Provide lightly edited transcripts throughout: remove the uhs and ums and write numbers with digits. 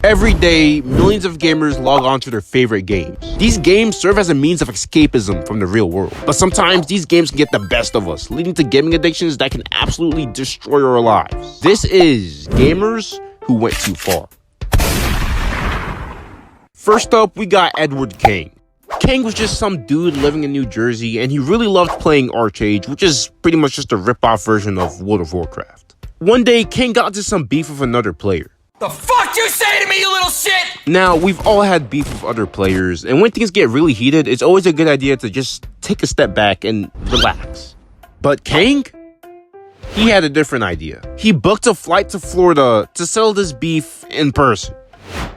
Every day, millions of gamers log on to their favorite games. These games serve as a means of escapism from the real world. But sometimes these games can get the best of us, leading to gaming addictions that can absolutely destroy our lives. This is Gamers Who Went Too Far. First up, we got Edward Kang. Kang was just some dude living in New Jersey, and he really loved playing Arcade, which is pretty much just a rip-off version of World of Warcraft. One day, Kang got into some beef with another player. The fuck you say to me, you little shit? Now, we've all had beef with other players, and when things get really heated, it's always a good idea to just take a step back and relax. But Kang? He had a different idea. He booked a flight to Florida to settle this beef in person.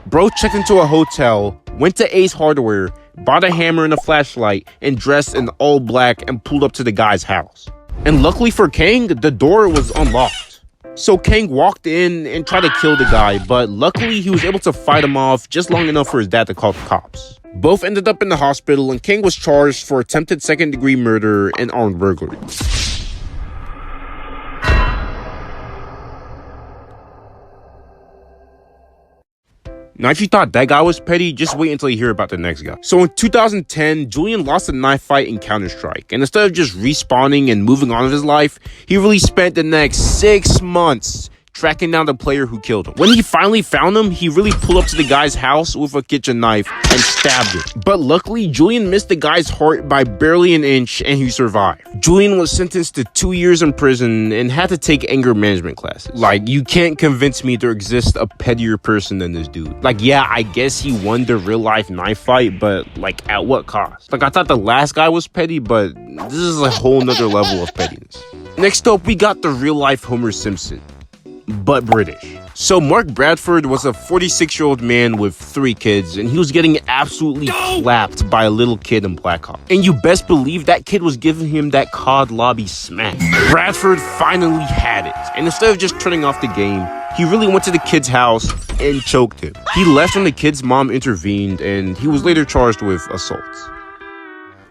Bro checked into a hotel, went to Ace Hardware, bought a hammer and a flashlight, and dressed in all black and pulled up to the guy's house. And luckily for Kang, the door was unlocked. So Kang walked in and tried to kill the guy, but luckily he was able to fight him off just long enough for his dad to call the cops. Both ended up in the hospital, and Kang was charged for attempted second-degree murder and armed burglary. Now, if you thought that guy was petty, just wait until you hear about the next guy. So in 2010, Julian lost a knife fight in Counter-Strike, and instead of just respawning and moving on with his life, he really spent the next 6 months tracking down the player who killed him. When he finally found him, he really pulled up to the guy's house with a kitchen knife and stabbed him. But luckily, Julian missed the guy's heart by barely an inch, and he survived. Julian was sentenced to 2 years in prison and had to take anger management classes. Like, you can't convince me there exists a pettier person than this dude. Like, yeah, I guess he won the real-life knife fight, but, like, at what cost? Like, I thought the last guy was petty, but this is a whole nother level of pettiness. Next up, we got the real-life Homer Simpson, but British. So Mark Bradford was a 46-year-old man with 3 kids, and he was getting absolutely clapped by a little kid in Black Hawk. And you best believe that kid was giving him that COD lobby smack. Bradford finally had it, and instead of just turning off the game, he really went to the kid's house and choked him. He left when the kid's mom intervened, and he was later charged with assault.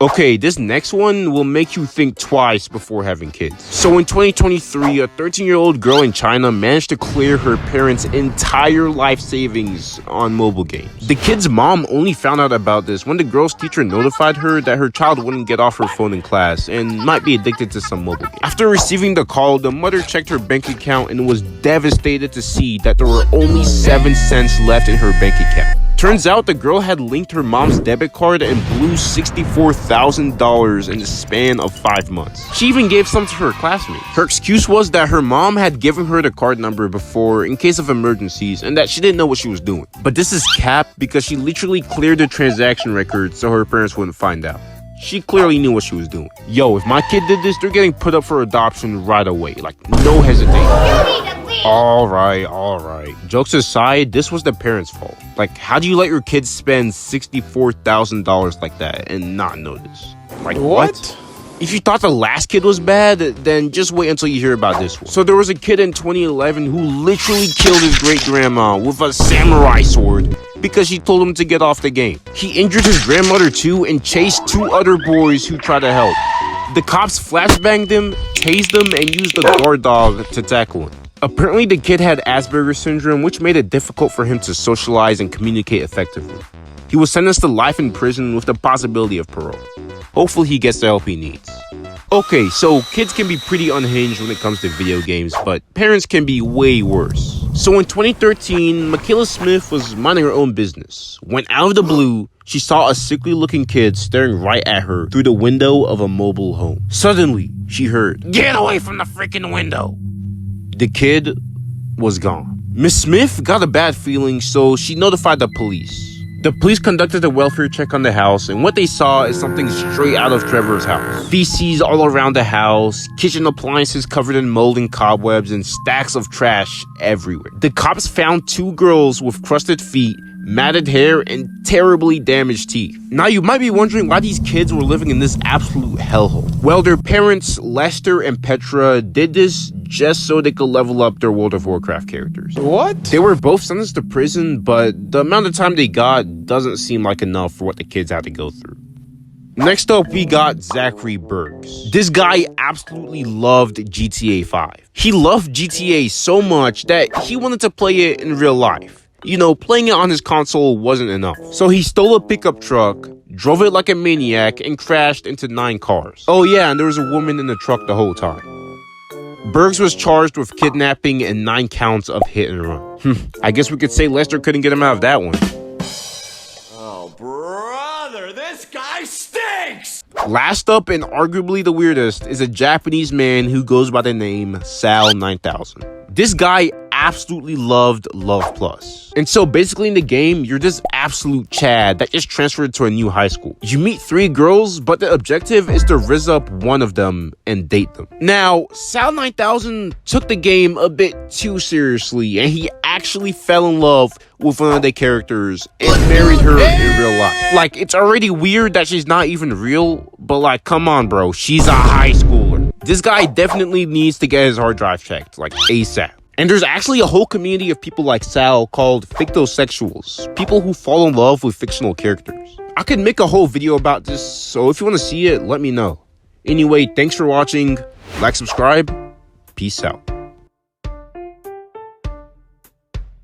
Okay, this next one will make you think twice before having kids. So in 2023, a 13-year-old girl in China managed to clear her parents' entire life savings on mobile games. The kid's mom only found out about this when the girl's teacher notified her that her child wouldn't get off her phone in class and might be addicted to some mobile game. After receiving the call, the mother checked her bank account and was devastated to see that there were only 7 cents left in her bank account. Turns out the girl had linked her mom's debit card and blew $64,000 in the span of 5 months. She even gave some to her classmates. Her excuse was that her mom had given her the card number before in case of emergencies and that she didn't know what she was doing. But this is cap because she literally cleared the transaction record so her parents wouldn't find out. She clearly knew what she was doing. Yo, if my kid did this, they're getting put up for adoption right away. Like, no hesitation. Alright. Jokes aside, this was the parents' fault. Like, how do you let your kids spend $64,000 like that and not notice? Like, what? If you thought the last kid was bad, then just wait until you hear about this one. So there was a kid in 2011 who literally killed his great-grandma with a samurai sword because she told him to get off the game. He injured his grandmother too and chased 2 other boys who tried to help. The cops flashbanged him, tased him, and used a guard dog to tackle him. Apparently, the kid had Asperger's syndrome, which made it difficult for him to socialize and communicate effectively. He was sentenced to life in prison with the possibility of parole. Hopefully, he gets the help he needs. Okay, so kids can be pretty unhinged when it comes to video games, but parents can be way worse. So in 2013, Michaela Smith was minding her own business. When out of the blue, she saw a sickly-looking kid staring right at her through the window of a mobile home. Suddenly, she heard, "Get away from the freaking window!" The kid was gone. Miss Smith got a bad feeling, so she notified the police. The police conducted a welfare check on the house, and what they saw is something straight out of Trevor's house. Feces all around the house, kitchen appliances covered in mold and cobwebs, and stacks of trash everywhere. The cops found 2 girls with crusted feet, matted hair, and terribly damaged teeth. Now you might be wondering why these kids were living in this absolute hellhole. Well, their parents, Lester and Petra, did this just so they could level up their World of Warcraft characters. What? They were both sentenced to prison, but the amount of time they got doesn't seem like enough for what the kids had to go through. Next up, we got Zachary Bergs. This guy absolutely loved GTA 5. He loved GTA so much that he wanted to play it in real life. You know, playing it on his console wasn't enough. So he stole a pickup truck, drove it like a maniac, and crashed into 9 cars. Oh yeah, and there was a woman in the truck the whole time. Bergs was charged with kidnapping and 9 counts of hit and run. I guess we could say Lester couldn't get him out of that one. Oh, brother, this guy stinks! Last up, and arguably the weirdest, is a Japanese man who goes by the name Sal 9000. This guy absolutely loved Love Plus. And so basically in the game, you're this absolute Chad that just transferred to a new high school. You meet 3 girls, but the objective is to rizz up one of them and date them. Now, Sal 9000 took the game a bit too seriously, and he actually fell in love with one of the characters and married her in real life. Like, it's already weird that she's not even real, but like, come on, bro, she's a high schooler. This guy definitely needs to get his hard drive checked, like ASAP. And there's actually a whole community of people like Sal called fictosexuals, people who fall in love with fictional characters. I could make a whole video about this, so if you want to see it, let me know. Anyway, thanks for watching, like, subscribe, peace out.